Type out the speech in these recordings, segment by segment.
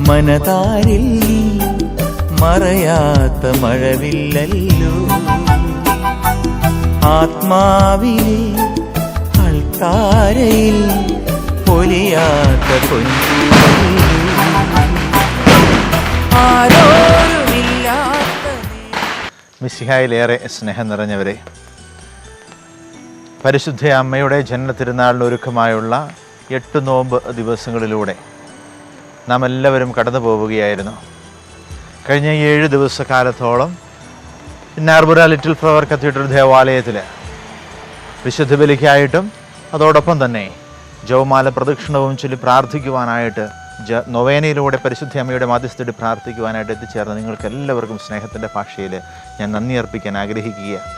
മനതാരിൽ മറയാത്ത മഴവില്ലല്ലോ, ആത്മാവിലെ അൾത്താരയിൽ പൊലിയാത്ത പൊൻപൂവല്ലോ, ആരോരുമില്ലാത്ത. മിശിഹായിലേറെ സ്നേഹം നിറഞ്ഞവരെ, പരിശുദ്ധ അമ്മയുടെ ജന്മതിരുനാളിന് ഒരുക്കമായുള്ള 8 നോമ്പ് ദിവസങ്ങളിലൂടെ നാം എല്ലാവരും കടന്നു പോവുകയായിരുന്നു. കഴിഞ്ഞ 7 ദിവസക്കാലത്തോളം നാർബുറ ലിറ്റിൽ ഫ്ലവർ കത്തീഡ്രൽ ദേവാലയത്തിൽ വിശുദ്ധ ബലിക്കായിട്ടും അതോടൊപ്പം തന്നെ ജപമാല പ്രദക്ഷിണവും ചൊല്ലി പ്രാർത്ഥിക്കുവാനായിട്ട് നൊവേനയിലൂടെ പരിശുദ്ധ അമ്മയുടെ മാധ്യസ്ഥതയോടെ പ്രാർത്ഥിക്കുവാനായിട്ട് എത്തിച്ചേർന്ന നിങ്ങൾക്ക് എല്ലാവർക്കും സ്നേഹത്തിൻ്റെ ഭാഷയിൽ ഞാൻ നന്ദി അർപ്പിക്കാൻ ആഗ്രഹിക്കുകയാണ്.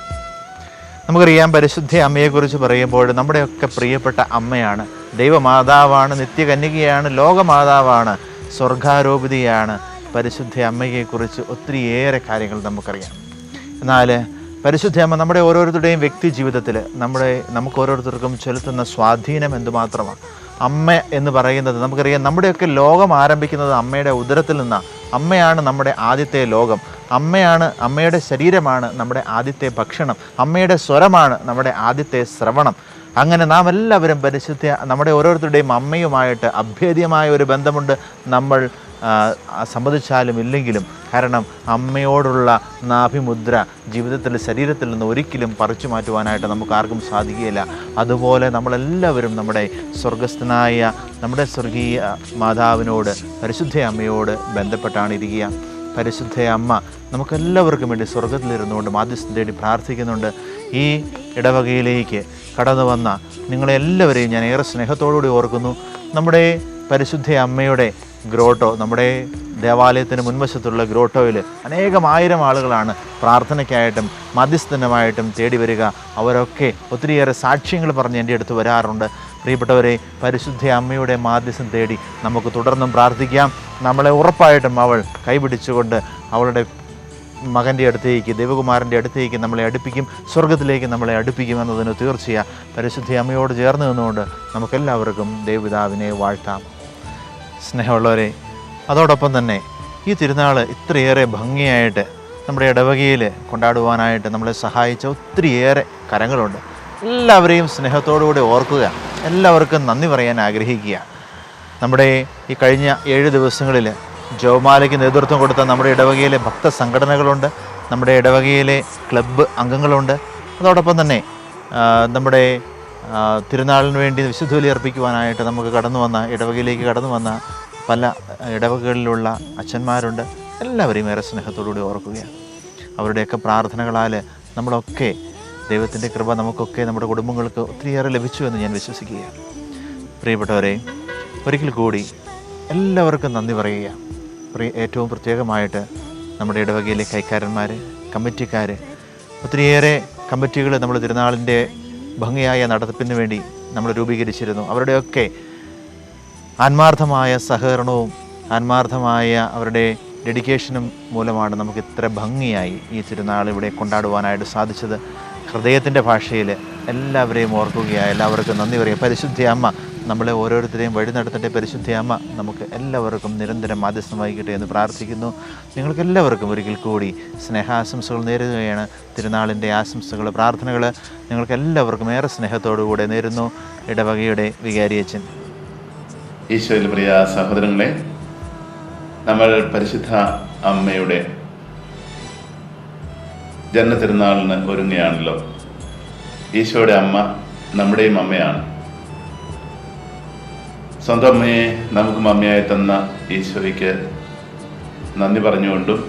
നമുക്കറിയാം, പരിശുദ്ധ അമ്മയെക്കുറിച്ച് പറയുമ്പോൾ നമ്മുടെയൊക്കെ പ്രിയപ്പെട്ട അമ്മയാണ്, ദൈവമാതാവാണ്, നിത്യകന്യകയാണ്, ലോകമാതാവാണ്, സ്വർഗാരോപിതയാണ്. പരിശുദ്ധ അമ്മയെക്കുറിച്ച് ഒത്തിരിയേറെ കാര്യങ്ങൾ നമുക്കറിയാം. എന്നാൽ പരിശുദ്ധ അമ്മ നമ്മുടെ ഓരോരുത്തരുടെയും വ്യക്തി ജീവിതത്തിൽ നമുക്ക് ഓരോരുത്തർക്കും ചെലുത്തുന്ന സ്വാധീനം എന്തുമാത്രമാണ്. അമ്മ എന്ന് പറയുന്നത് നമുക്കറിയാം, നമ്മുടെയൊക്കെ ലോകം ആരംഭിക്കുന്നത് അമ്മയുടെ ഉദരത്തിൽ നിന്നാണ്. അമ്മയാണ് നമ്മുടെ ആദ്യത്തെ ലോകം, അമ്മയുടെ ശരീരമാണ് നമ്മുടെ ആദ്യത്തെ ഭക്ഷണം, അമ്മയുടെ സ്വരമാണ് നമ്മുടെ ആദ്യത്തെ ശ്രവണം. അങ്ങനെ നാം എല്ലാവരും നമ്മുടെ ഓരോരുത്തരുടെയും അമ്മയുമായിട്ട് അഭേദ്യമായ ഒരു ബന്ധമുണ്ട്, നമ്മൾ സമ്മതിച്ചാലും ഇല്ലെങ്കിലും. കാരണം അമ്മയോടുള്ള നാഭിമുദ്ര ജീവിതത്തിൽ ശരീരത്തിൽ നിന്ന് ഒരിക്കലും പറിച്ചു മാറ്റുവാനായിട്ട് നമുക്ക് ആർക്കും സാധിക്കുകയില്ല. അതുപോലെ നമ്മളെല്ലാവരും നമ്മുടെ സ്വർഗസ്ഥനായ നമ്മുടെ സ്വർഗീയ മാതാവിനോട്, പരിശുദ്ധ അമ്മയോട് ബന്ധപ്പെട്ടാണ് ഇരിക്കുക. പരിശുദ്ധ അമ്മ നമുക്കെല്ലാവർക്കും വേണ്ടി സ്വർഗത്തിലിരുന്നുകൊണ്ട് മാധ്യസ്ഥം തേടി പ്രാർത്ഥിക്കുന്നുണ്ട്. ഈ ഇടവകയിലേക്ക് കടന്നു വന്ന നിങ്ങളെല്ലാവരെയും ഞാൻ ഏറെ സ്നേഹത്തോടുകൂടി ഓർക്കുന്നു. നമ്മുടെ പരിശുദ്ധ അമ്മയുടെ ഗ്രോട്ടോ, നമ്മുടെ ദേവാലയത്തിന് മുൻവശത്തുള്ള ഗ്രോട്ടോയിൽ അനേകം ആളുകളാണ് പ്രാർത്ഥനയ്ക്കായിട്ടും മധ്യസ്ഥനമായിട്ടും തേടി വരിക. അവരൊക്കെ ഒത്തിരിയേറെ സാക്ഷ്യങ്ങൾ പറഞ്ഞ് എൻ്റെ അടുത്ത് വരാറുണ്ട്. പ്രിയപ്പെട്ടവരെ, പരിശുദ്ധ അമ്മയുടെ മാധ്യസ്ഥം തേടി നമുക്ക് തുടർന്നും പ്രാർത്ഥിക്കാം. നമ്മളെ ഉറപ്പായിട്ടും അവൾ കൈപിടിച്ചുകൊണ്ട് അവളുടെ മകൻ്റെ അടുത്തേക്ക്, ദൈവകുമാരൻ്റെ അടുത്തേക്ക് നമ്മളെ അടുപ്പിക്കും, സ്വർഗത്തിലേക്ക് നമ്മളെ അടുപ്പിക്കും എന്നതിന് തീർച്ചയാണ്. പരിശുദ്ധ അമ്മയോട് ചേർന്ന് നിന്നുകൊണ്ട് നമുക്കെല്ലാവർക്കും ദൈവപിതാവിനെ വാഴ്ത്താം. സ്നേഹമുള്ളവരെ, അതോടൊപ്പം തന്നെ ഈ തിരുനാൾ ഇത്രയേറെ ഭംഗിയായിട്ട് നമ്മുടെ ഇടവകയിൽ കൊണ്ടാടുവാനായിട്ട് നമ്മളെ സഹായിച്ച ഒത്തിരിയേറെ കരങ്ങളുണ്ട്. എല്ലാവരെയും സ്നേഹത്തോടുകൂടി ഓർക്കുക, എല്ലാവർക്കും നന്ദി പറയാൻ ആഗ്രഹിക്കുക. നമ്മുടെ ഈ കഴിഞ്ഞ 7 ദിവസങ്ങളിൽ ജപമാലയ്ക്ക് നേതൃത്വം കൊടുത്ത നമ്മുടെ ഇടവകയിലെ ഭക്തസംഘടനകളുണ്ട്, നമ്മുടെ ഇടവകയിലെ ക്ലബ്ബ് അംഗങ്ങളുണ്ട്. അതോടൊപ്പം തന്നെ നമ്മുടെ തിരുനാളിന് വേണ്ടി വിശുദ്ധ ബലി അർപ്പിക്കുവാനായിട്ട് നമുക്ക് ഇടവകയിലേക്ക് കടന്നു വന്ന പല ഇടവകകളിലുള്ള അച്ഛന്മാരുണ്ട്. എല്ലാവരെയും ഏറെ സ്നേഹത്തോടുകൂടി ഓർക്കുകയാണ്. അവരുടെയൊക്കെ പ്രാർത്ഥനകളാൽ നമ്മളൊക്കെ ദൈവത്തിൻ്റെ കൃപ നമുക്കൊക്കെ നമ്മുടെ കുടുംബങ്ങൾക്ക് ഒത്തിരിയേറെ ലഭിച്ചു എന്ന് ഞാൻ വിശ്വസിക്കുകയാണ്. പ്രിയപ്പെട്ടവരെ, ഒരിക്കൽ കൂടി എല്ലാവർക്കും നന്ദി പറയുക. ഏറ്റവും പ്രത്യേകമായിട്ട് നമ്മുടെ ഇടവകയിലെ കൈക്കാരന്മാർ, കമ്മിറ്റിക്കാർ, ഒത്തിരിയേറെ കമ്മിറ്റികൾ നമ്മൾ തിരുനാളിൻ്റെ ഭംഗിയായ നടത്തിപ്പിന് വേണ്ടി നമ്മൾ രൂപീകരിച്ചിരുന്നു. അവരുടെയൊക്കെ ആത്മാർത്ഥമായ സഹകരണവും ആത്മാർത്ഥമായ അവരുടെ ഡെഡിക്കേഷനും മൂലമാണ് നമുക്ക് ഇത്ര ഭംഗിയായി ഈ തിരുനാൾ ഇവിടെ കൊണ്ടാടുവാനായിട്ട് സാധിച്ചത്. ഹൃദയത്തിൻ്റെ ഭാഷയിൽ എല്ലാവരെയും ഓർക്കുകയാണ്, എല്ലാവർക്കും നന്ദി പറയുക. പരിശുദ്ധ അമ്മ നമ്മളെ ഓരോരുത്തരെയും വഴി നടത്തേണ്ട പരിശുദ്ധ അമ്മ നമുക്ക് എല്ലാവർക്കും നിരന്തരം മാധ്യസ്ഥം വഹിക്കട്ടെ എന്ന് പ്രാർത്ഥിക്കുന്നു. നിങ്ങൾക്കെല്ലാവർക്കും ഒരിക്കൽ കൂടി സ്നേഹാശംസകൾ നേരുകയാണ്. തിരുനാളിൻ്റെ ആശംസകൾ, പ്രാർത്ഥനകൾ നിങ്ങൾക്കെല്ലാവർക്കും ഏറെ സ്നേഹത്തോടുകൂടെ നേരുന്നു. ഇടവകയുടെ വികാരിയച്ഛൻ. ഈശോയിൽ പ്രിയ സഹോദരങ്ങളെ, നമ്മൾ പരിശുദ്ധ അമ്മയുടെ ജന്മതിരുനാളിന് ഒരുങ്ങുകയാണല്ലോ. ഈശോയുടെ അമ്മ നമ്മുടെയും അമ്മയാണ്. സ്വന്തം അമ്മയെ നമുക്ക് അമ്മയായി തന്ന ഈശോയ്ക്ക് നന്ദി പറഞ്ഞുകൊണ്ടും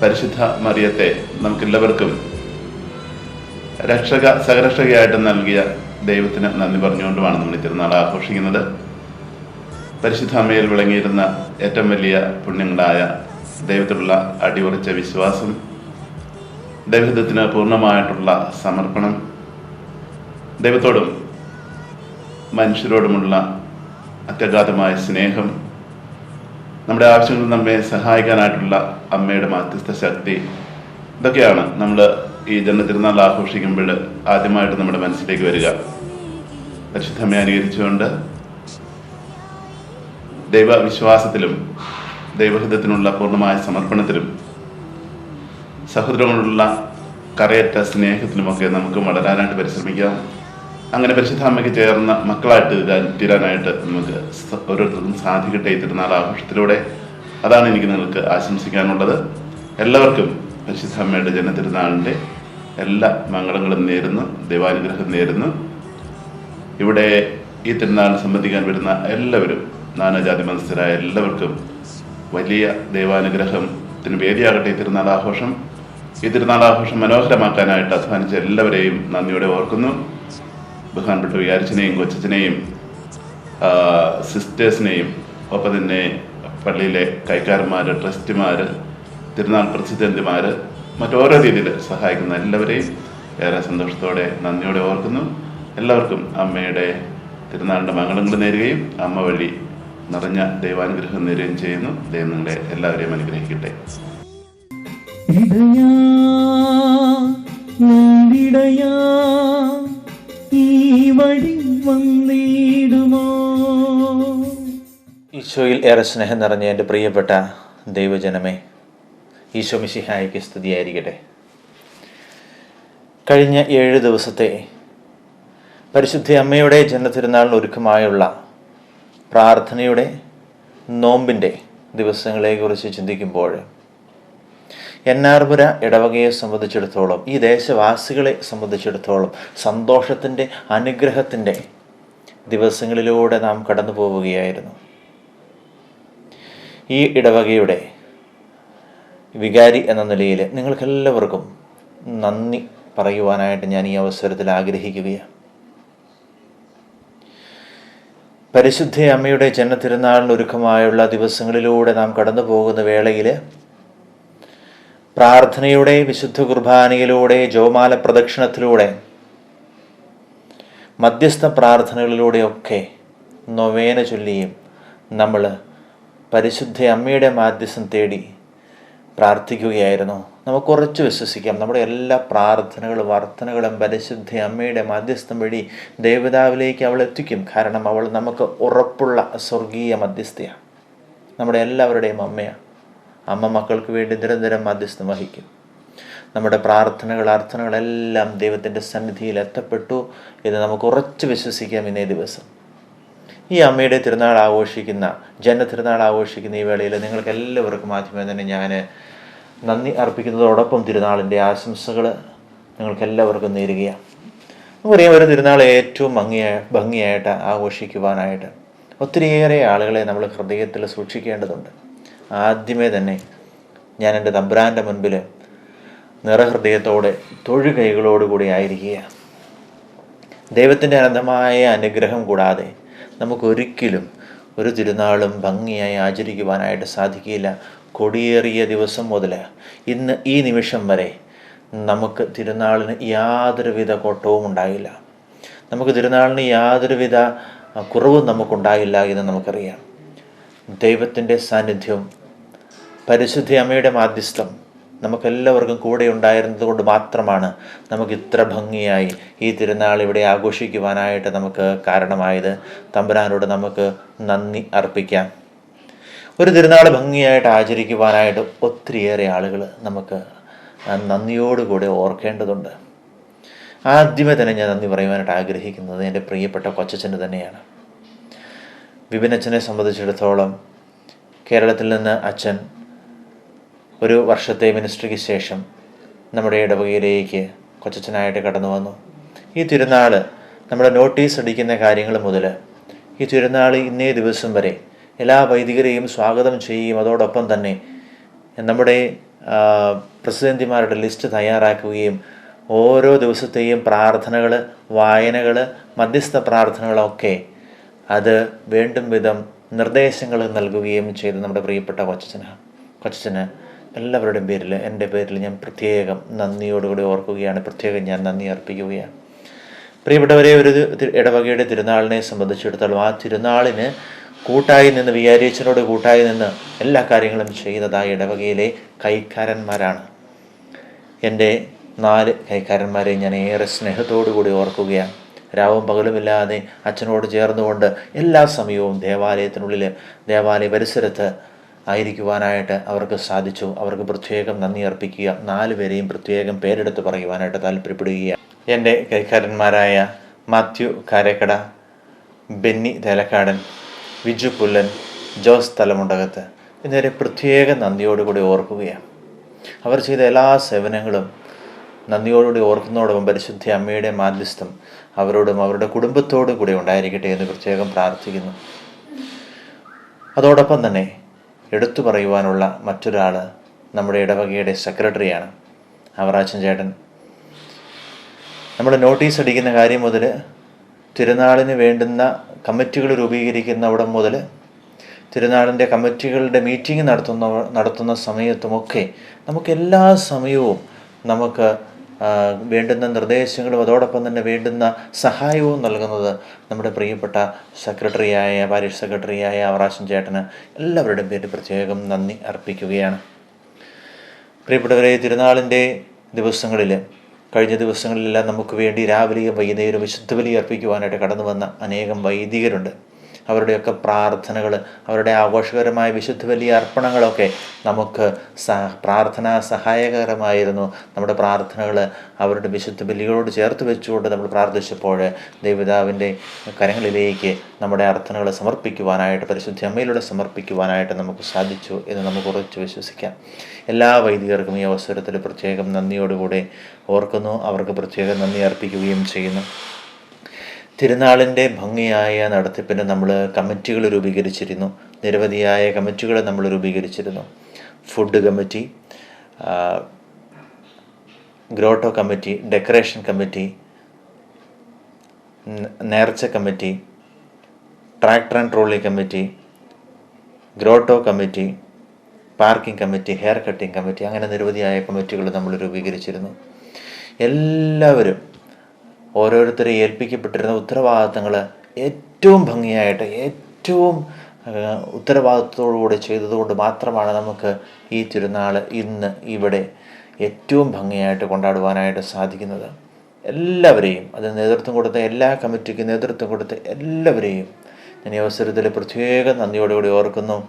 പരിശുദ്ധ മറിയത്തെ നമുക്കെല്ലാവർക്കും സഹരക്ഷകയായിട്ട് നൽകിയ ദൈവത്തിന് നന്ദി പറഞ്ഞുകൊണ്ടുമാണ് നമ്മൾ ഈ തിരുനാൾ ആഘോഷിക്കുന്നത്. പരിശുദ്ധ അമ്മയിൽ വിളങ്ങിയിരുന്ന ഏറ്റവും വലിയ പുണ്യങ്ങളായ ദൈവത്തിലുള്ള അടിയുറച്ച വിശ്വാസം, ദൈവഹിതത്തിന് പൂർണ്ണമായിട്ടുള്ള സമർപ്പണം, ദൈവത്തോടും മനുഷ്യരോടുമുള്ള അത്യഗാധമായ സ്നേഹം, നമ്മുടെ ആവശ്യങ്ങളിൽ നമ്മെ സഹായിക്കാനായിട്ടുള്ള അമ്മയുടെ മാധ്യസ്ഥ ശക്തി, ഇതൊക്കെയാണ് നമ്മൾ ഈ ജന്മതിരുനാൾ ആഘോഷിക്കുമ്പോൾ ആദ്യമായിട്ട് നമ്മുടെ മനസ്സിലേക്ക് വരിക. പരിശുദ്ധ അമ്മയെ അനുകരിച്ചുകൊണ്ട് ദൈവവിശ്വാസത്തിലും ദൈവഹിതത്തിനുള്ള പൂർണ്ണമായ സമർപ്പണത്തിലും സഹോദരങ്ങളുള്ള കറയറ്റ സ്നേഹത്തിലുമൊക്കെ നമുക്ക് വളരാനായിട്ട് പരിശ്രമിക്കാം. അങ്ങനെ പരിശുദ്ധ അമ്മയ്ക്ക് ചേർന്ന മക്കളായിട്ട് തീരാനായിട്ട് നമുക്ക് ഓരോരുത്തർക്കും സാധിക്കട്ടെ ഈ തിരുനാൾ ആഘോഷത്തിലൂടെ. അതാണ് എനിക്ക് നിങ്ങൾക്ക് ആശംസിക്കാനുള്ളത്. എല്ലാവർക്കും പരിശുദ്ധ അമ്മയുടെ ജന്മതിരുനാളിൻ്റെ എല്ലാ മംഗളങ്ങളും നേരുന്നു, ദൈവാനുഗ്രഹം നേരുന്നു. ഇവിടെ ഈ തിരുനാളിന് സംബന്ധിക്കാൻ വരുന്ന എല്ലാവരും, നാനാജാതി മതസ്ഥരായ എല്ലാവർക്കും വലിയ ദൈവാനുഗ്രഹത്തിന് വേദിയാകട്ടെ ഈ തിരുനാളാഘോഷം. ഈ തിരുനാളാഘോഷം മനോഹരമാക്കാനായിട്ട് അധ്വാനിച്ച എല്ലാവരെയും നന്ദിയോടെ ഓർക്കുന്നു. ബഹുമാനപ്പെട്ട വികാരിച്ചനെയും കൊച്ചച്ചനെയും സിസ്റ്റേഴ്സിനെയും ഒപ്പം തന്നെ പള്ളിയിലെ കൈക്കാരന്മാർ, ട്രസ്റ്റിമാർ, തിരുനാൾ പ്രസിഡന്റുമാർ, മറ്റോരോ രീതിയിൽ സഹായിക്കുന്ന എല്ലാവരെയും ഏറെ സന്തോഷത്തോടെ നന്ദിയോടെ ഓർക്കുന്നു. എല്ലാവർക്കും അമ്മയുടെ തിരുനാളിൻ്റെ മംഗളങ്ങൾ നേരുകയും അമ്മ വഴി നിറഞ്ഞ ദൈവാനുഗ്രഹം നേരുകയും ചെയ്യുന്നു. ദൈവം നിങ്ങളെ എല്ലാവരെയും അനുഗ്രഹിക്കട്ടെ. ഈശോയിൽ ഏറെ സ്നേഹം നിറഞ്ഞ എൻ്റെ പ്രിയപ്പെട്ട ദൈവജനമേ, ഈശോ മിശിഹായ്ക്ക് സ്തുതിയായിരിക്കട്ടെ. കഴിഞ്ഞ 7 ദിവസത്തെ പരിശുദ്ധ അമ്മയുടെ ജന്മതിരുനാളിന് ഒരുക്കമായുള്ള പ്രാർത്ഥനയുടെ, നോമ്പിൻ്റെ ദിവസങ്ങളെക്കുറിച്ച് ചിന്തിക്കുമ്പോൾ എന്നാർപുര ഇടവകയെ സംബന്ധിച്ചിടത്തോളം, ഈ ദേശവാസികളെ സംബന്ധിച്ചിടത്തോളം സന്തോഷത്തിൻ്റെ, അനുഗ്രഹത്തിൻ്റെ ദിവസങ്ങളിലൂടെ നാം കടന്നു പോവുകയായിരുന്നു. ഈ ഇടവകയുടെ വികാരി എന്ന നിലയിൽ നിങ്ങൾക്കെല്ലാവർക്കും നന്ദി പറയുവാനായിട്ട് ഞാൻ ഈ അവസരത്തിൽ ആഗ്രഹിക്കുകയാണ്. പരിശുദ്ധ അമ്മയുടെ ജന്മതിരുനാളിന് ഒരുക്കമായുള്ള ദിവസങ്ങളിലൂടെ നാം കടന്നു പോകുന്ന വേളയിൽ പ്രാർത്ഥനയുടെ, വിശുദ്ധ കുർബാനയിലൂടെ, ജപമാല പ്രദക്ഷിണത്തിലൂടെ, മധ്യസ്ഥ പ്രാർത്ഥനകളിലൂടെയൊക്കെ നൊവേന ചൊല്ലിയും നമ്മൾ പരിശുദ്ധ അമ്മയുടെ മാധ്യസ്ഥം തേടി പ്രാർത്ഥിക്കുകയായിരുന്നു. നമുക്ക് ഉറച്ചു വിശ്വസിക്കാം, നമ്മുടെ എല്ലാ പ്രാർത്ഥനകളും അർത്ഥനകളും പരിശുദ്ധ അമ്മയുടെ മാധ്യസ്ഥം വഴി ദേവതാവിലേക്ക് അവൾ എത്തിക്കും. കാരണം അവൾ നമുക്ക് ഉറപ്പുള്ള സ്വർഗീയ മധ്യസ്ഥയാണ്, നമ്മുടെ എല്ലാവരുടെയും അമ്മയാണ്. അമ്മ മക്കൾക്ക് വേണ്ടി നിരന്തരം മാധ്യസ്ഥം വഹിക്കും. നമ്മുടെ പ്രാർത്ഥനകൾ, അർത്ഥനകളെല്ലാം ദൈവത്തിൻ്റെ സന്നിധിയിൽ എത്തപ്പെട്ടു എന്ന് നമുക്ക് ഉറച്ചു വിശ്വസിക്കാം. ഇന്നേ ദിവസം ഈ അമ്മയുടെ തിരുനാൾ ആഘോഷിക്കുന്ന, ജന്മതിരുനാൾ ആഘോഷിക്കുന്ന ഈ വേളയിൽ നിങ്ങൾക്ക് എല്ലാവർക്കും ആദ്യമേ തന്നെ ഞാൻ നന്ദി അർപ്പിക്കുന്നതോടൊപ്പം തിരുനാളിൻ്റെ ആശംസകൾ നിങ്ങൾക്കെല്ലാവർക്കും നേരുകയാണ്. നമുക്കറിയാം, ഒരു തിരുനാൾ ഏറ്റവും ഭംഗിയായിട്ട് ആഘോഷിക്കുവാനായിട്ട് ഒത്തിരിയേറെ ആളുകളെ നമ്മൾ ഹൃദയത്തിൽ സൂക്ഷിക്കേണ്ടതുണ്ട്. ആദ്യമേ തന്നെ ഞാൻ എൻ്റെ തമ്പുരാൻ്റെ മുൻപിൽ നിറഹൃദയത്തോടെ, തൊഴുകൈകളോടുകൂടി ആയിരിക്കുക. ദൈവത്തിൻ്റെ അനന്തമായ അനുഗ്രഹം കൂടാതെ നമുക്കൊരിക്കലും ഒരു തിരുനാളും ഭംഗിയായി ആചരിക്കുവാനായിട്ട് സാധിക്കില്ല. കൊടിയേറിയ ദിവസം മുതൽ ഇന്ന് ഈ നിമിഷം വരെ നമുക്ക് തിരുനാളിന് യാതൊരുവിധ കോട്ടവും ഉണ്ടായില്ല. നമുക്ക് തിരുനാളിന് യാതൊരുവിധ കുറവും നമുക്കുണ്ടായില്ല എന്ന് നമുക്കറിയാം. ദൈവത്തിൻ്റെ സാന്നിധ്യവും പരിശുദ്ധ അമ്മയുടെ മാധ്യസ്ഥം നമുക്കെല്ലാവർക്കും കൂടെ ഉണ്ടായിരുന്നത് കൊണ്ട് മാത്രമാണ് നമുക്ക് ഇത്ര ഭംഗിയായി ഈ തിരുനാൾ ഇവിടെ ആഘോഷിക്കുവാനായിട്ട് നമുക്ക് കാരണമായത്. തമ്പുരാനോട് നമുക്ക് നന്ദി അർപ്പിക്കാം. ഒരു തിരുനാൾ ഭംഗിയായിട്ട് ആചരിക്കുവാനായിട്ട് ഒത്തിരിയേറെ ആളുകൾ നമുക്ക് നന്ദിയോടുകൂടെ ഓർക്കേണ്ടതുണ്ട്. ആദ്യമേ തന്നെ ഞാൻ നന്ദി പറയുവാനായിട്ട് ആഗ്രഹിക്കുന്നത് എൻ്റെ പ്രിയപ്പെട്ട കൊച്ചച്ഛന് തന്നെയാണ്. വിപിനച്ഛനെ സംബന്ധിച്ചിടത്തോളം കേരളത്തിൽ നിന്ന് അച്ഛൻ ഒരു വർഷത്തെ മിനിസ്ട്രിക്ക് ശേഷം നമ്മുടെ ഇടവകയിലേക്ക് കൊച്ചച്ഛനായിട്ട് കടന്നു വന്നു. ഈ തിരുനാൾ നമ്മുടെ നോട്ടീസ് അടിക്കുന്ന കാര്യങ്ങൾ മുതൽ ഈ തിരുനാൾ ഇന്നേ ദിവസം വരെ എല്ലാ വൈദികരെയും സ്വാഗതം ചെയ്യുകയും അതോടൊപ്പം തന്നെ നമ്മുടെ പ്രസിഡന്റുമാരുടെ ലിസ്റ്റ് തയ്യാറാക്കുകയും ഓരോ ദിവസത്തെയും പ്രാർത്ഥനകൾ, വായനകൾ, മധ്യസ്ഥ പ്രാർത്ഥനകളൊക്കെ അത് വേണ്ടും വിധം നിർദ്ദേശങ്ങൾ നൽകുകയും ചെയ്ത് നമ്മുടെ പ്രിയപ്പെട്ട കൊച്ചച്ഛന് എല്ലാവരുടെയും പേരിൽ, എൻ്റെ പേരിൽ ഞാൻ പ്രത്യേകം നന്ദിയോടുകൂടി ഓർക്കുകയാണ്. പ്രത്യേകം ഞാൻ നന്ദി അർപ്പിക്കുകയാണ്. പ്രിയപ്പെട്ടവരെ, ഒരു ഇടവകയുടെ തിരുനാളിനെ സംബന്ധിച്ചിടത്തോളം ആ തിരുനാളിന് കൂട്ടായി നിന്ന്, വികാരിയച്ഛനോട് കൂട്ടായി നിന്ന് എല്ലാ കാര്യങ്ങളും ചെയ്യുന്നതായ ഇടവകയിലെ കൈക്കാരന്മാരാണ്. എൻ്റെ 4 കൈക്കാരന്മാരെ ഞാൻ ഏറെ സ്നേഹത്തോടു കൂടി ഓർക്കുകയാണ്. രാവും പകലുമില്ലാതെ അച്ഛനോട് ചേർന്നുകൊണ്ട് എല്ലാ സമയവും ദേവാലയത്തിനുള്ളിൽ, ദേവാലയ പരിസരത്ത് ആയിരിക്കുവാനായിട്ട് അവർക്ക് സാധിച്ചു. അവർക്ക് പ്രത്യേകം നന്ദി അർപ്പിക്കുക. 4 പേരെയും പ്രത്യേകം പേരെടുത്ത് പറയുവാനായിട്ട് താല്പര്യപ്പെടുകയാണ്. എൻ്റെ കൈക്കാരന്മാരായ മാത്യു കാരക്കട, ബെന്നി തേലക്കാടൻ, വിജു പുല്ലൻ, ജോസ് തലമുണ്ടകത്ത് എന്നിവരെ പ്രത്യേക നന്ദിയോടുകൂടി ഓർക്കുകയാണ്. അവർ ചെയ്ത എല്ലാ സേവനങ്ങളും നന്ദിയോടുകൂടി ഓർക്കുന്നതോടൊപ്പം പരിശുദ്ധ അമ്മയുടെ മാധ്യസ്ഥം അവരോടും അവരുടെ കുടുംബത്തോടും കൂടി ഉണ്ടായിരിക്കട്ടെ എന്ന് പ്രത്യേകം പ്രാർത്ഥിക്കുന്നു. അതോടൊപ്പം തന്നെ എടുത്തു പറയുവാനുള്ള മറ്റൊരാൾ നമ്മുടെ ഇടവകയുടെ സെക്രട്ടറിയാണ്, അവറാച്ചൻ ചേട്ടൻ. നമ്മൾ നോട്ടീസ് അടിക്കുന്ന കാര്യം മുതൽ തിരുനാളിന് വേണ്ടുന്ന കമ്മിറ്റികൾ രൂപീകരിക്കുന്നവിടം മുതൽ തിരുനാളിൻ്റെ കമ്മിറ്റികളുടെ മീറ്റിംഗ് നടത്തുന്ന സമയത്തുമൊക്കെ നമുക്ക് എല്ലാ സമയവും നമുക്ക് വേണ്ടുന്ന നിർദ്ദേശങ്ങളും അതോടൊപ്പം തന്നെ വേണ്ടുന്ന സഹായവും നൽകുന്നത് നമ്മുടെ പ്രിയപ്പെട്ട സെക്രട്ടറിയായ, പാരിഷ് സെക്രട്ടറിയായ അവറാച്ചൻ ചേട്ടന് എല്ലാവരുടെയും പേരിൽ പ്രത്യേകം നന്ദി അർപ്പിക്കുകയാണ്. പ്രിയപ്പെട്ടവരെ, തിരുനാളിൻ്റെ ദിവസങ്ങളിൽ, കഴിഞ്ഞ ദിവസങ്ങളിലെല്ലാം നമുക്ക് വേണ്ടി രാവിലെയും വൈകുന്നേരവും വിശുദ്ധ ബലി അർപ്പിക്കുവാനായിട്ട് കടന്നു വന്ന അനേകം വൈദികരുണ്ട്. അവരുടെയൊക്കെ പ്രാർത്ഥനകൾ, അവരുടെ ആഘോഷകരമായ വിശുദ്ധ ബലി അർപ്പണങ്ങളൊക്കെ നമുക്ക് പ്രാർത്ഥനാ സഹായകരമായിരുന്നു. നമ്മുടെ പ്രാർത്ഥനകൾ അവരുടെ വിശുദ്ധ ബലികളോട് ചേർത്ത് വെച്ചുകൊണ്ട് നമ്മൾ പ്രാർത്ഥിച്ചപ്പോൾ ദൈവപിതാവിൻ്റെ കരങ്ങളിലേക്ക് നമ്മുടെ അർത്ഥനകൾ സമർപ്പിക്കുവാനായിട്ട്, പരിശുദ്ധ അമ്മയിലൂടെ സമർപ്പിക്കുവാനായിട്ട് നമുക്ക് സാധിച്ചു എന്ന് നമുക്ക് ഉറച്ചു വിശ്വസിക്കാം. എല്ലാ വൈദികർക്കും ഈ അവസരത്തിൽ പ്രത്യേകം നന്ദിയോടുകൂടെ ഓർക്കുന്നു. അവർക്ക് പ്രത്യേകം നന്ദി അർപ്പിക്കുകയും ചെയ്യുന്നു. തിരുനാളിൻ്റെ ഭംഗിയായ നടത്തിപ്പിന് നമ്മൾ കമ്മിറ്റികൾ രൂപീകരിച്ചിരുന്നു. നിരവധിയായ കമ്മിറ്റികൾ നമ്മൾ രൂപീകരിച്ചിരുന്നു. Food committee, grotto committee, decoration committee, നേർച്ച committee, tractor and trolley committee, grotto committee, parking committee, hair cutting committee, അങ്ങനെ നിരവധിയായ കമ്മിറ്റികൾ നമ്മൾ രൂപീകരിച്ചിരുന്നു. എല്ലാവരും ഓരോരുത്തരെ ഏൽപ്പിക്കപ്പെട്ടിരുന്ന ഉത്തരവാദിത്തങ്ങൾ ഏറ്റവും ഭംഗിയായിട്ട്, ഏറ്റവും ഉത്തരവാദിത്തത്തോടുകൂടി ചെയ്തതുകൊണ്ട് മാത്രമാണ് നമുക്ക് ഈ തിരുനാൾ ഇന്ന് ഇവിടെ ഏറ്റവും ഭംഗിയായിട്ട് കൊണ്ടാടുവാനായിട്ട് സാധിക്കുന്നത്. എല്ലാവരെയും, അത് നേതൃത്വം കൊടുത്ത എല്ലാ കമ്മിറ്റിക്കും നേതൃത്വം കൊടുത്ത എല്ലാവരെയും ഞാൻ ഈ അവസരത്തിൽ പ്രത്യേക നന്ദിയോടുകൂടി ഓർക്കുന്നു.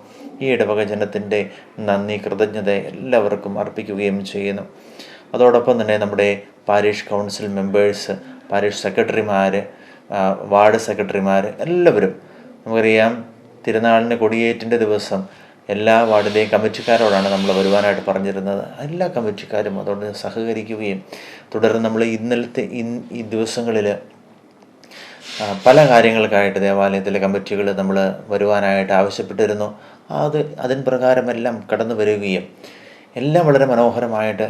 ഈ ഇടവക ജനത്തിൻ്റെ നന്ദി, കൃതജ്ഞത എല്ലാവർക്കും അർപ്പിക്കുകയും ചെയ്യുന്നു. അതോടൊപ്പം തന്നെ നമ്മുടെ പാരിഷ് കൗൺസിൽ മെമ്പേഴ്സ്, പാരിഷ് സെക്രട്ടറിമാർ, വാർഡ് സെക്രട്ടറിമാർ എല്ലാവരും, നമുക്കറിയാം തിരുനാളിന് കൊടിയേറ്റിൻ്റെ ദിവസം എല്ലാ വാർഡിലെയും കമ്മിറ്റിക്കാരോടാണ് നമ്മൾ വരുവാനായിട്ട് പറഞ്ഞിരുന്നത്. എല്ലാ കമ്മിറ്റിക്കാരും അതോട് സഹകരിക്കുകയും തുടർന്ന് നമ്മൾ ഈ ദിവസങ്ങളിൽ പല കാര്യങ്ങൾക്കായിട്ട് ദേവാലയത്തിലെ കമ്മിറ്റികൾ നമ്മൾ വരുവാനായിട്ട് ആവശ്യപ്പെട്ടിരുന്നു. അതിൻ പ്രകാരമെല്ലാം കടന്നു വരികയും എല്ലാം വളരെ മനോഹരമായിട്ട്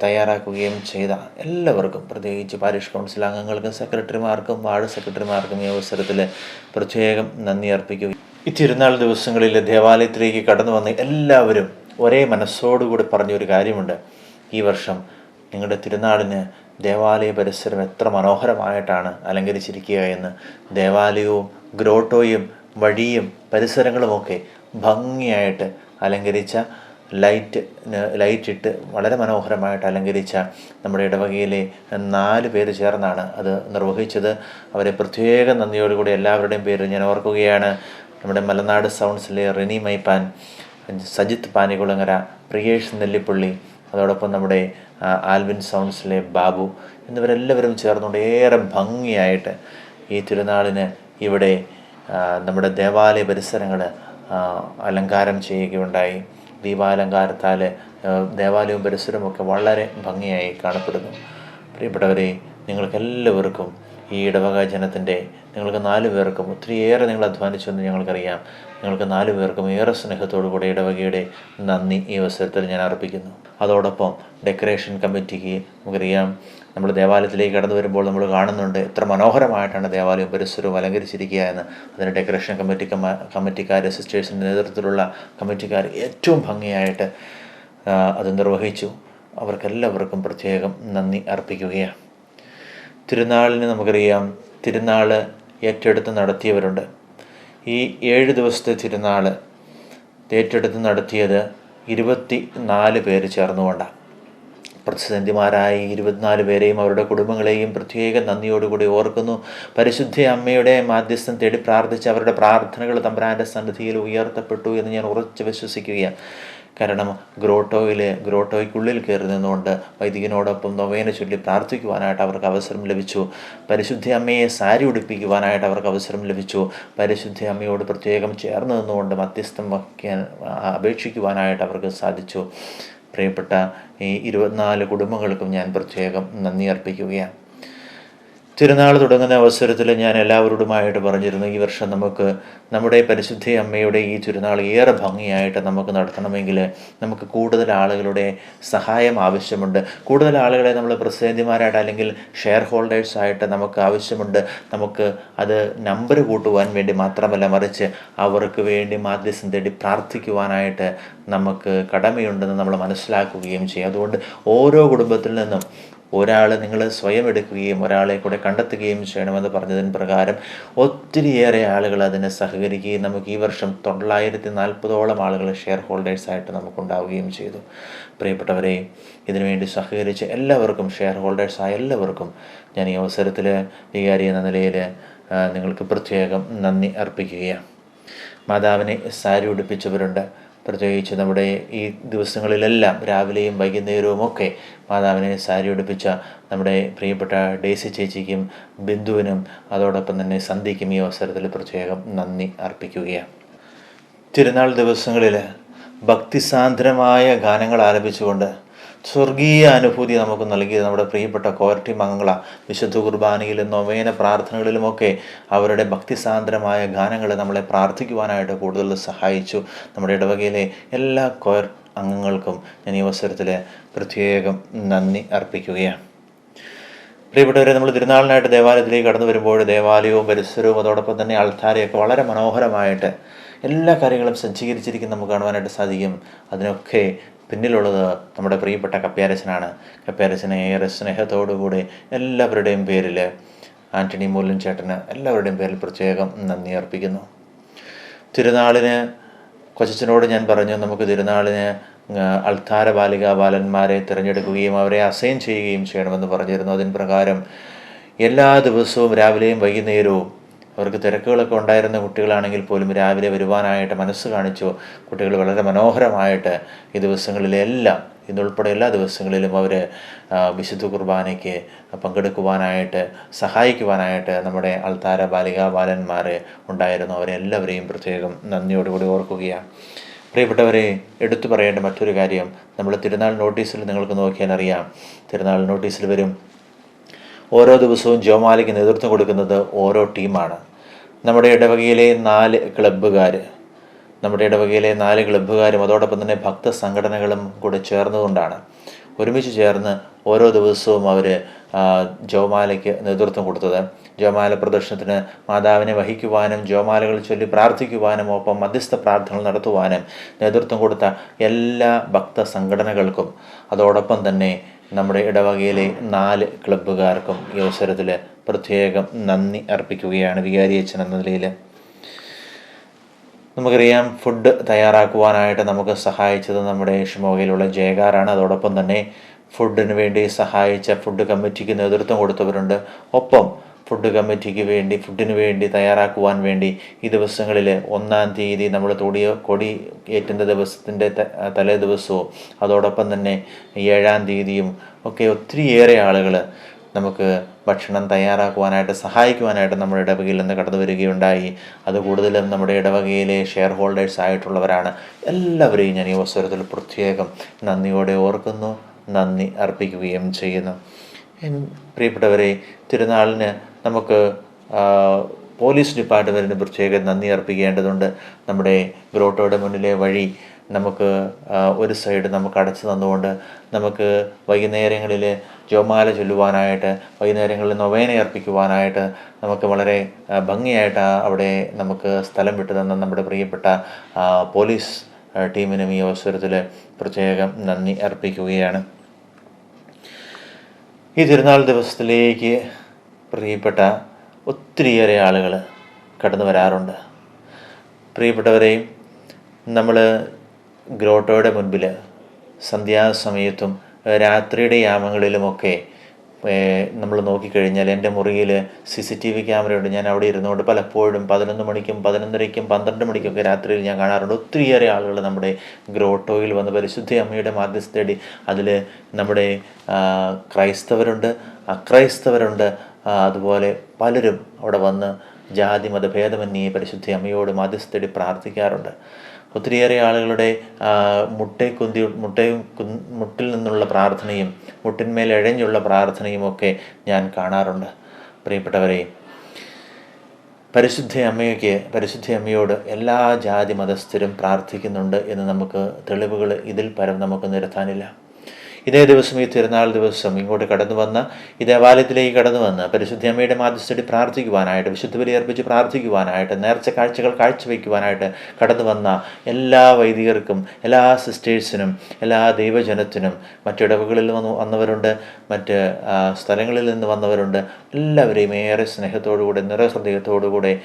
തയ്യാറാക്കുകയും ചെയ്ത എല്ലാവർക്കും, പ്രത്യേകിച്ച് പാരിഷ് കൗൺസിൽ അംഗങ്ങൾക്കും സെക്രട്ടറിമാർക്കും വാർഡ് സെക്രട്ടറിമാർക്കും ഈ അവസരത്തിൽ പ്രത്യേകം നന്ദി അർപ്പിക്കുകയും, ഈ തിരുനാൾ ദിവസങ്ങളിൽ ദേവാലയത്തിലേക്ക് കടന്നു വന്ന് എല്ലാവരും ഒരേ മനസ്സോടുകൂടി പറഞ്ഞൊരു കാര്യമുണ്ട്. ഈ വർഷം നിങ്ങളുടെ തിരുനാളിന് ദേവാലയ പരിസരം എത്ര മനോഹരമായിട്ടാണ് അലങ്കരിച്ചിരിക്കുക എന്ന്. ദേവാലയവും ഗ്രോട്ടോയും വഴിയും പരിസരങ്ങളുമൊക്കെ ഭംഗിയായിട്ട് അലങ്കരിച്ച, ലൈറ്റിട്ട് വളരെ മനോഹരമായിട്ട് അലങ്കരിച്ച നമ്മുടെ ഇടവകയിലെ 4 പേര് ചേർന്നാണ് അത് നിർവഹിച്ചത്. അവരെ പ്രത്യേകം നന്ദിയോടുകൂടി എല്ലാവരുടെയും പേര് ഞാൻ ഓർക്കുകയാണ്. നമ്മുടെ മലനാട് സൗണ്ട്സിലെ റിനി മൈപ്പാൻ, സജിത്ത് പാനികുളങ്ങര, പ്രിയേഷ് നെല്ലിപ്പള്ളി, അതോടൊപ്പം നമ്മുടെ ആൽവിൻ സൗണ്ട്സിലെ ബാബു എന്നിവരെല്ലാവരും ചേർന്നുകൊണ്ട് ഏറെ ഭംഗിയായിട്ട് ഈ തിരുനാളിന് ഇവിടെ നമ്മുടെ ദേവാലയ പരിസരങ്ങൾ അലങ്കാരം ചെയ്യുകയുണ്ടായി. ദീപാലങ്കാരത്താൽ ദേവാലയവും പരിസരമൊക്കെ വളരെ ഭംഗിയായി കാണപ്പെടുന്നു. പ്രിയപ്പെട്ടവരെ, നിങ്ങൾക്കെല്ലാവർക്കും ഈ ഇടവക ജനത്തിൻ്റെ, നിങ്ങൾക്ക് 4 പേർക്കും ഒത്തിരിയേറെ നിങ്ങൾ അധ്വാനിച്ചെന്ന് ഞങ്ങൾക്കറിയാം. നിങ്ങൾക്ക് 4 പേർക്കും ഏറെ സ്നേഹത്തോടു കൂടി ഇടവകയുടെ നന്ദി ഈ അവസരത്തിൽ ഞാൻ അർപ്പിക്കുന്നു. അതോടൊപ്പം ഡെക്കറേഷൻ കമ്മിറ്റിക്ക്, നമുക്കറിയാം നമ്മൾ ദേവാലയത്തിലേക്ക് കടന്നു വരുമ്പോൾ നമ്മൾ കാണുന്നുണ്ട് എത്ര മനോഹരമായിട്ടാണ് ദേവാലയവും പരിസരവും അലങ്കരിച്ചിരിക്കുക എന്ന്. അതിന് ഡെക്കറേഷൻ കമ്മിറ്റിക്കാർ, സിസ്റ്റേഴ്സിൻ്റെ നേതൃത്വത്തിലുള്ള കമ്മിറ്റിക്കാർ ഏറ്റവും ഭംഗിയായിട്ട് അത് നിർവഹിച്ചു. അവർക്കെല്ലാവർക്കും പ്രത്യേകം നന്ദി അർപ്പിക്കുകയാണ്. തിരുനാളിന് നമുക്കറിയാം തിരുനാൾ ഏറ്റെടുത്ത് നടത്തിയവരുണ്ട്. ഈ 7 ദിവസത്തെ തിരുനാൾ ഏറ്റെടുത്ത് നടത്തിയത് 24 പേര് ചേർന്നുകൊണ്ടാണ്. പ്രതിസന്ധിമാരായ 24 പേരെയും അവരുടെ കുടുംബങ്ങളെയും പ്രത്യേകം നന്ദിയോടുകൂടി ഓർക്കുന്നു. പരിശുദ്ധ അമ്മയുടെ മാധ്യസ്ഥം തേടി പ്രാർത്ഥിച്ച് അവരുടെ പ്രാർത്ഥനകൾ തമ്പുരാൻ്റെ സന്നിധിയിൽ ഉയർത്തപ്പെട്ടു എന്ന് ഞാൻ ഉറച്ചു വിശ്വസിക്കുകയാണ്. കാരണം ഗ്രോട്ടോയ്ക്കുള്ളിൽ കയറി നിന്നുകൊണ്ട് വൈദികനോടൊപ്പം നൊവേന ചൊല്ലി പ്രാർത്ഥിക്കുവാനായിട്ട് അവർക്ക് അവസരം ലഭിച്ചു. പരിശുദ്ധ അമ്മയെ സാരി ഉടുപ്പിക്കുവാനായിട്ട് അവർക്ക് അവസരം ലഭിച്ചു. പരിശുദ്ധ അമ്മയോട് പ്രത്യേകം ചേർന്ന് നിന്നുകൊണ്ട് മധ്യസ്ഥം വയ്ക്കാൻ അപേക്ഷിക്കുവാനായിട്ട് അവർക്ക് സാധിച്ചു. പ്രിയപ്പെട്ട ഈ 24 കുടുംബങ്ങൾക്കും ഞാൻ പ്രത്യേകം നന്ദി അർപ്പിക്കുകയാണ്. തിരുനാൾ തുടങ്ങുന്ന അവസരത്തിൽ ഞാൻ എല്ലാവരോടുമായിട്ട് പറഞ്ഞിരുന്നു, ഈ വർഷം നമുക്ക് നമ്മുടെ പരിശുദ്ധ അമ്മയുടെ ഈ തിരുനാൾ ഏറെ ഭംഗിയായിട്ട് നമുക്ക് നടത്തണമെങ്കിൽ നമുക്ക് കൂടുതൽ ആളുകളുടെ സഹായം ആവശ്യമുണ്ട്. കൂടുതൽ ആളുകളെ നമ്മൾ പ്രസിഡന്റുമാരായിട്ട് അല്ലെങ്കിൽ ഷെയർ ഹോൾഡേഴ്സായിട്ട് നമുക്ക് ആവശ്യമുണ്ട്. നമുക്ക് അത് നമ്പർ കൂട്ടുവാൻ വേണ്ടി മാത്രമല്ല, മറിച്ച് അവർക്ക് വേണ്ടി മാധ്യസ്ഥം തേടി പ്രാർത്ഥിക്കുവാനായിട്ട് നമുക്ക് കടമയുണ്ടെന്ന് നമ്മൾ മനസ്സിലാക്കുകയും ചെയ്യും. അതുകൊണ്ട് ഓരോ കുടുംബത്തിൽ നിന്നും ഒരാൾ നിങ്ങൾ സ്വയം എടുക്കുകയും ഒരാളെ കൂടെ കണ്ടെത്തുകയും ചെയ്യണമെന്ന് പറഞ്ഞതിന് പ്രകാരം ഒത്തിരിയേറെ ആളുകൾ അതിനെ സഹകരിക്കുകയും നമുക്ക് ഈ വർഷം 940ഓളം ആളുകൾ ഷെയർ ഹോൾഡേഴ്സായിട്ട് നമുക്കുണ്ടാവുകയും ചെയ്തു. പ്രിയപ്പെട്ടവരെ, ഇതിനുവേണ്ടി സഹകരിച്ച എല്ലാവർക്കും, ഷെയർ ഹോൾഡേഴ്സായ എല്ലാവർക്കും ഞാൻ ഈ അവസരത്തിൽ വികാരി എന്ന നിലയിൽ നിങ്ങൾക്ക് പ്രത്യേകം നന്ദി അർപ്പിക്കുകയാണ്. മാതാവിനെ സാരി ഉടുപ്പിച്ചവരുണ്ട്. പ്രത്യേകിച്ച് നമ്മുടെ ഈ ദിവസങ്ങളിലെല്ലാം രാവിലെയും വൈകുന്നേരവും ഒക്കെ മാതാവിനെ സാരി ഉടുപ്പിച്ച നമ്മുടെ പ്രിയപ്പെട്ട ഡേസി ചേച്ചിക്കും ബിന്ദുവിനും അതോടൊപ്പം തന്നെ സന്ധ്യയ്ക്കും ഈ അവസരത്തിൽ പ്രത്യേകം നന്ദി അർപ്പിക്കുകയാണ്. തിരുനാൾ ദിവസങ്ങളിൽ ഭക്തിസാന്ദ്രമായ ഗാനങ്ങൾ ആലപിച്ചുകൊണ്ട് സ്വർഗീയ അനുഭൂതി നമുക്ക് നൽകിയത് നമ്മുടെ പ്രിയപ്പെട്ട കോർ ടീം അംഗങ്ങളാണ്. വിശുദ്ധ കുർബാനയിലും നൊവേന പ്രാർത്ഥനകളിലുമൊക്കെ അവരുടെ ഭക്തിസാന്ദ്രമായ ഗാനങ്ങൾ നമ്മളെ പ്രാർത്ഥിക്കുവാനായിട്ട് കൂടുതൽ സഹായിച്ചു. നമ്മുടെ ഇടവകയിലെ എല്ലാ കോർ അംഗങ്ങൾക്കും ഞാൻ ഈ അവസരത്തിൽ പ്രത്യേകം നന്ദി അർപ്പിക്കുകയാണ്. പ്രിയപ്പെട്ടവരെ, നമ്മൾ തിരുനാളിനായിട്ട് ദേവാലയത്തിലേക്ക് കടന്നു വരുമ്പോൾ ദേവാലയവും പരിസരവും അതോടൊപ്പം തന്നെ അൾത്താരയൊക്കെ വളരെ മനോഹരമായിട്ട് എല്ലാ കാര്യങ്ങളും സജ്ജീകരിച്ചിരിക്കും നമുക്ക് കാണുവാനായിട്ട് സാധിക്കും. അതിനൊക്കെ പിന്നിലുള്ളത് നമ്മുടെ പ്രിയപ്പെട്ട കപ്പ്യാരച്ചനാണ്. കപ്പ്യാരച്ചനെ ഏറെ സ്നേഹത്തോടുകൂടി എല്ലാവരുടെയും പേരിൽ, ആൻ്റണി മൂലൻ ചേട്ടന് എല്ലാവരുടെയും പേരിൽ പ്രത്യേകം നന്ദി അർപ്പിക്കുന്നു. തിരുനാളിന് കൊച്ചച്ചനോട് ഞാൻ പറഞ്ഞു, നമുക്ക് തിരുനാളിന് അൾത്താര ബാലികാ ബാലന്മാരെ തിരഞ്ഞെടുക്കുകയും അവരെ അസൈൻ ചെയ്യുകയും ചെയ്യണമെന്ന് പറഞ്ഞിരുന്നു. അതിന് പ്രകാരം എല്ലാ ദിവസവും രാവിലെയും വൈകുന്നേരവും അവർക്ക് തിരക്കുകളൊക്കെ ഉണ്ടായിരുന്ന കുട്ടികളാണെങ്കിൽ പോലും രാവിലെ വരുവാനായിട്ട് മനസ്സ് കാണിച്ചു. കുട്ടികൾ വളരെ മനോഹരമായിട്ട് ഈ ദിവസങ്ങളിലെല്ലാം, ഇന്നുൾപ്പെടെ എല്ലാ ദിവസങ്ങളിലും അവർ വിശുദ്ധ കുർബാനയ്ക്ക് പങ്കെടുക്കുവാനായിട്ട് സഹായിക്കുവാനായിട്ട് നമ്മുടെ അൾത്താര ബാലികാ ബാലന്മാർ ഉണ്ടായിരുന്നു. അവരെല്ലാവരെയും പ്രത്യേകം നന്ദിയോടുകൂടി ഓർക്കുകയാണ്. പ്രിയപ്പെട്ടവരെ, എടുത്തു പറയേണ്ട മറ്റൊരു കാര്യം, നമ്മൾ തിരുനാൾ നോട്ടീസിൽ നിങ്ങൾക്ക് നോക്കിയാൽ അറിയാം. തിരുനാൾ നോട്ടീസിൽ വരും, ഓരോ ദിവസവും ജോമാലയ്ക്ക് നേതൃത്വം കൊടുക്കുന്നത് ഓരോ ടീമാണ്. നമ്മുടെ ഇടവകയിലെ 4 ക്ലബ്ബുകാരും അതോടൊപ്പം തന്നെ ഭക്ത സംഘടനകളും കൂടെ ചേർന്നുകൊണ്ടാണ്, ഒരുമിച്ച് ചേർന്ന് ഓരോ ദിവസവും അവർ ജോമാലയ്ക്ക് നേതൃത്വം കൊടുത്തത്. ജോമാല പ്രദർശനത്തിന് മാതാവിനെ വഹിക്കുവാനും ജോമാലകൾ ചൊല്ലി പ്രാർത്ഥിക്കുവാനും ഒപ്പം മധ്യസ്ഥ പ്രാർത്ഥനകൾ നടത്തുവാനും നേതൃത്വം കൊടുത്ത എല്ലാ ഭക്ത സംഘടനകൾക്കും അതോടൊപ്പം തന്നെ നമ്മുടെ ഇടവകയിലെ 4 ക്ലബ്ബുകാർക്കും ഈ അവസരത്തിൽ പ്രത്യേകം നന്ദി അർപ്പിക്കുകയാണ് വികാരി അച്ഛൻ എന്ന നിലയിൽ. നമുക്കറിയാം, ഫുഡ് തയ്യാറാക്കുവാനായിട്ട് നമുക്ക് സഹായിച്ചത് നമ്മുടെ ഷിമോഗയിലുള്ള ജയകാരാണ്. അതോടൊപ്പം തന്നെ ഫുഡിന് വേണ്ടി സഹായിച്ച ഫുഡ് കമ്മിറ്റിക്ക് നേതൃത്വം കൊടുത്തവരുണ്ട്. ഒപ്പം ഫുഡിന് വേണ്ടി തയ്യാറാക്കുവാൻ വേണ്ടി ഈ ദിവസങ്ങളിൽ 1-ാം തീയതി നമ്മൾ കൊടി ഏറ്റുന്ന ദിവസത്തിൻ്റെ തലേ ദിവസവും അതോടൊപ്പം തന്നെ 7-ാം തീയതിയും ഒക്കെ ഒത്തിരിയേറെ ആളുകൾ നമുക്ക് ഭക്ഷണം തയ്യാറാക്കുവാനായിട്ട് സഹായിക്കുവാനായിട്ട് നമ്മുടെ ഇടവകയിൽ നിന്ന് കടന്നു വരികയുണ്ടായി. അത് കൂടുതലും നമ്മുടെ ഇടവകയിലെ ഷെയർ ഹോൾഡേഴ്സ് ആയിട്ടുള്ളവരാണ്. എല്ലാവരെയും ഞാൻ ഈ അവസരത്തിൽ പ്രത്യേകം നന്ദിയോടെ ഓർക്കുന്നു, നന്ദി അർപ്പിക്കുകയും ചെയ്യുന്നു. പ്രിയപ്പെട്ടവരെ, തിരുനാളിന് നമുക്ക് പോലീസ് ഡിപ്പാർട്ട്മെൻറ്റിന് പ്രത്യേകം നന്ദി അർപ്പിക്കേണ്ടതുണ്ട്. നമ്മുടെ ഗ്രോട്ടോയുടെ മുന്നിലെ വഴി നമുക്ക് ഒരു സൈഡ് നമുക്ക് അടച്ചു തന്നുകൊണ്ട് നമുക്ക് വൈകുന്നേരങ്ങളിൽ ജോമാല ചൊല്ലുവാനായിട്ട്, വൈകുന്നേരങ്ങളിൽ നൊവേന അർപ്പിക്കുവാനായിട്ട് നമുക്ക് വളരെ ഭംഗിയായിട്ട് അവിടെ നമുക്ക് സ്ഥലം വിട്ടു തന്ന നമ്മുടെ പ്രിയപ്പെട്ട പോലീസ് ടീമിനും ഈ അവസരത്തിൽ പ്രത്യേകം നന്ദി അർപ്പിക്കുകയാണ്. ഈ തിരുനാൾ ദിവസത്തിലേക്ക് പ്രിയപ്പെട്ട ഒത്തിരിയേറെ ആളുകൾ കടന്നു വരാറുണ്ട്. പ്രിയപ്പെട്ടവരെയും, നമ്മൾ ഗ്രോട്ടോയുടെ മുൻപിൽ സന്ധ്യാസമയത്തും രാത്രിയുടെ യാമങ്ങളിലുമൊക്കെ നമ്മൾ നോക്കിക്കഴിഞ്ഞാൽ എൻ്റെ മുറിയിൽ CCTV ക്യാമറയുണ്ട്. ഞാൻ അവിടെ ഇരുന്നുകൊണ്ട് പലപ്പോഴും 11 മണിക്കും 11:30ക്കും 12 മണിക്കൊക്കെ രാത്രിയിൽ ഞാൻ കാണാറുണ്ട്. ഒത്തിരിയേറെ ആളുകൾ നമ്മുടെ ഗ്രോട്ടോയിൽ വന്ന് പരിശുദ്ധ അമ്മയുടെ മാധ്യസ്ഥ തേടി. അതിൽ നമ്മുടെ ക്രൈസ്തവരുണ്ട്, അക്രൈസ്തവരുണ്ട്, അതുപോലെ പലരും അവിടെ വന്ന് ജാതി മതഭേദമന്യേ പരിശുദ്ധ അമ്മയോട് മാധ്യസ്ഥ തേടി പ്രാർത്ഥിക്കാറുണ്ട്. ഒത്തിരിയേറെ ആളുകളുടെ മുട്ടിൽ നിന്നുള്ള പ്രാർത്ഥനയും മുട്ടിന്മേൽ എഴഞ്ഞുള്ള പ്രാർത്ഥനയുമൊക്കെ ഞാൻ കാണാറുണ്ട്. പ്രിയപ്പെട്ടവരെ, പരിശുദ്ധ അമ്മയോട് എല്ലാ ജാതി മതസ്ഥരും പ്രാർത്ഥിക്കുന്നുണ്ട് എന്ന് നമുക്ക് തെളിവുകൾ ഇതിൽ പരം നമുക്ക് നിരത്താനില്ല. ഇതേ ദിവസം, ഈ തിരുനാൾ ദിവസം ഇങ്ങോട്ട് കടന്നു വന്ന് ഈ ദേവാലയത്തിലേക്ക് കടന്നു വന്ന് പരിശുദ്ധ അമ്മയുടെ മാധ്യസ്ഥതയിൽ പ്രാർത്ഥിക്കുവാനായിട്ട്, വിശുദ്ധ ബലി അർപ്പിച്ച് പ്രാർത്ഥിക്കുവാനായിട്ട്, നേർച്ച കാഴ്ചകൾ കാഴ്ചവെക്കുവാനായിട്ട് കടന്നു വന്ന എല്ലാ വൈദികർക്കും, എല്ലാ സിസ്റ്റേഴ്സിനും, എല്ലാ ദൈവജനത്തിനും, മറ്റിടവുകളിൽ നിന്ന് വന്നവരുണ്ട്, മറ്റ് സ്ഥലങ്ങളിൽ നിന്ന് വന്നവരുണ്ട്, എല്ലാവരെയും ഏറെ സ്നേഹത്തോടുകൂടെ നിറഹൃദയത്തോടുകൂടെ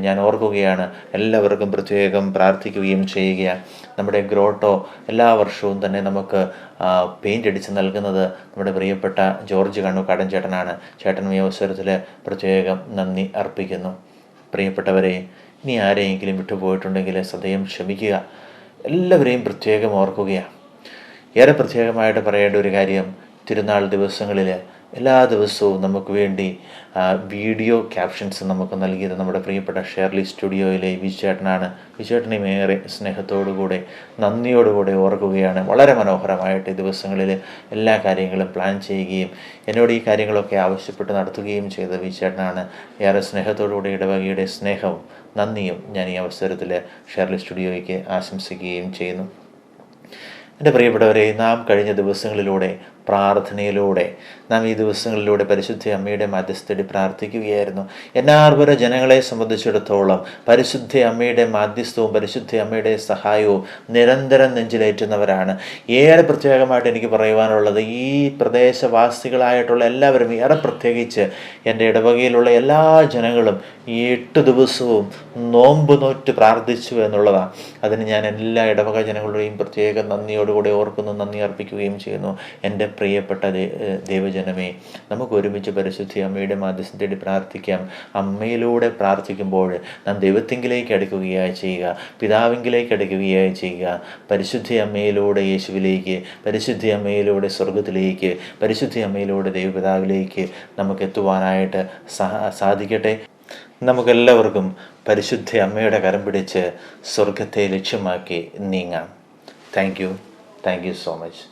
ഞാൻ ഓർക്കുകയാണ്. എല്ലാവർക്കും പ്രത്യേകം പ്രാർത്ഥിക്കുകയും ചെയ്യുകയാണ്. നമ്മുടെ ഗ്രോട്ടോ എല്ലാ വർഷവും തന്നെ നമുക്ക് പെയിൻ്റ് അടിച്ച് നൽകുന്നത് നമ്മുടെ പ്രിയപ്പെട്ട ജോർജ് കണ്ണുക്കാടൻ ചേട്ടനാണ്. ചേട്ടൻ ഈ അവസരത്തിൽ പ്രത്യേകം നന്ദി അർപ്പിക്കുന്നു. പ്രിയപ്പെട്ടവരെ, ഇനി ആരെയെങ്കിലും വിട്ടുപോയിട്ടുണ്ടെങ്കിൽ സദയം ക്ഷമിക്കുക. എല്ലാവരെയും പ്രത്യേകം ഓർക്കുകയാണ്. ഏറെ പ്രത്യേകമായിട്ട് പറയേണ്ട ഒരു കാര്യം, തിരുനാൾ ദിവസങ്ങളിൽ എല്ലാ ദിവസവും നമുക്ക് വേണ്ടി വീഡിയോ ക്യാപ്ഷൻസ് നമുക്ക് നൽകിയത് നമ്മുടെ പ്രിയപ്പെട്ട ഷേർലി സ്റ്റുഡിയോയിലെ വിജയേട്ടനാണ്. വിജയേട്ടനെയും ഏറെ സ്നേഹത്തോടുകൂടെ നന്ദിയോടുകൂടെ ഓർക്കുകയാണ്. വളരെ മനോഹരമായിട്ട് ഈ ദിവസങ്ങളിൽ എല്ലാ കാര്യങ്ങളും പ്ലാൻ ചെയ്യുകയും എന്നോട് ഈ കാര്യങ്ങളൊക്കെ ആവശ്യപ്പെട്ട് നടത്തുകയും ചെയ്ത വിജയേട്ടനാണ്. ഏറെ സ്നേഹത്തോടുകൂടി ഇടവകയുടെ സ്നേഹവും നന്ദിയും ഞാൻ ഈ അവസരത്തിൽ ഷേർലി സ്റ്റുഡിയോയ്ക്ക് ആശംസിക്കുകയും ചെയ്യുന്നു. എൻ്റെ പ്രിയപ്പെട്ടവരെ, നാം കഴിഞ്ഞ ദിവസങ്ങളിലൂടെ പ്രാർത്ഥനയിലൂടെ നാം ഈ ദിവസങ്ങളിലൂടെ പരിശുദ്ധ അമ്മയുടെ മാധ്യസ്ഥതയിൽ പ്രാർത്ഥിക്കുകയായിരുന്നു. എന്നാർവര ജനങ്ങളെ സംബന്ധിച്ചിടത്തോളം പരിശുദ്ധ അമ്മയുടെ മാധ്യസ്ഥവും പരിശുദ്ധ അമ്മയുടെ സഹായവും നിരന്തരം നെഞ്ചിലേറ്റുന്നവരാണ്. ഏറെ പ്രത്യേകമായിട്ട് എനിക്ക് പറയുവാനുള്ളത്, ഈ പ്രദേശവാസികളായിട്ടുള്ള എല്ലാവരും, ഏറെ പ്രത്യേകിച്ച് എൻ്റെ ഇടവകയിലുള്ള എല്ലാ ജനങ്ങളും ഈ 8 ദിവസവും നോമ്പ് നോറ്റ് പ്രാർത്ഥിച്ചു എന്നുള്ളതാണ്. അതിന് ഞാൻ എല്ലാ ഇടവക ജനങ്ങളുടെയും പ്രത്യേക നന്ദിയോടുകൂടി ഓർക്കുന്നു, നന്ദി അർപ്പിക്കുകയും ചെയ്യുന്നു. എൻ്റെ പ്രിയപ്പെട്ട ദൈവജനമേ, നമുക്ക് ഒരുമിച്ച് പരിശുദ്ധ അമ്മയുടെ മാധ്യസ്ഥം തേടി പ്രാർത്ഥിക്കാം. അമ്മയിലൂടെ പ്രാർത്ഥിക്കുമ്പോൾ നാം ദൈവത്തിങ്കിലേക്ക് അടുക്കുകയായി ചെയ്യുക, പിതാവിങ്കിലേക്ക് അടുക്കുകയായി ചെയ്യുക. പരിശുദ്ധ അമ്മയിലൂടെ യേശുവിലേക്ക്, പരിശുദ്ധ അമ്മയിലൂടെ സ്വർഗത്തിലേക്ക്, പരിശുദ്ധ അമ്മയിലൂടെ ദൈവപിതാവിലേക്ക് നമുക്ക് എത്തുവാനായിട്ട് സാധിക്കട്ടെ. നമുക്കെല്ലാവർക്കും പരിശുദ്ധ അമ്മയുടെ കരം പിടിച്ച് സ്വർഗത്തെ ലക്ഷ്യമാക്കി നീങ്ങാം. Thank you so much.